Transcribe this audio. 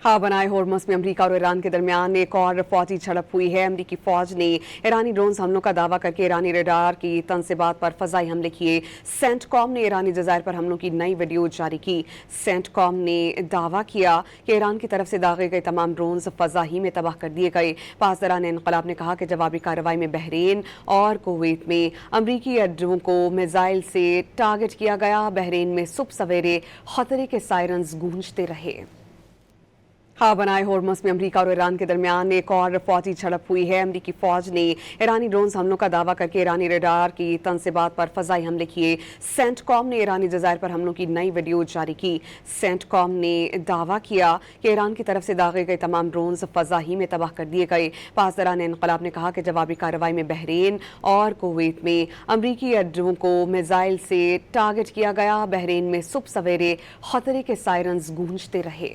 हाँ बनाए होर्मुज़ में अमरीका और ईरान के दरमियान एक और फौजी झड़प हुई है। अमरीकी फौज ने ईरानी ड्रोन्स हमलों का दावा करके ईरानी रडार की तनसीबात पर फजाई हमले किए। सेंटकॉम ने ईरानी जज़ायर पर हमलों की नई वीडियो जारी की। सेंटकॉम ने दावा किया कि ईरान की तरफ से दागे गए तमाम ड्रोन्स फजा ही में तबाह कर दिए गए। पासदारान इनकलाब ने कहा कि जवाबी कार्रवाई में बहरीन और कुवैत में अमरीकी अड्डों को मिसाइल से टारगेट किया गया। बहरीन में सुबह सवेरे खतरे के सायरन्स गूंजते रहे। हाँ बनाए होर्मुज़ में अमरीका और ईरान के दरमियान एक और फौजी झड़प हुई है। अमरीकी फौज ने ईरानी ड्रोन्स हमलों का दावा करके ईरानी रडार की तनसीबात पर फजाई हमले किए। सेंटकॉम ने ईरानी जज़ायर पर हमलों की नई वीडियो जारी की। सेंटकॉम ने दावा किया कि ईरान की तरफ से दागे गए तमाम ड्रोन्स फजा ही में तबाह कर दिए गए। पासदारान इनकलाब ने कहा कि जवाबी कार्रवाई में बहरीन और कुवैत में अमरीकी अड्डों को मिसाइल से टारगेट किया गया। बहरीन में सुबह सवेरे खतरे के सायरन्स गूंजते रहे।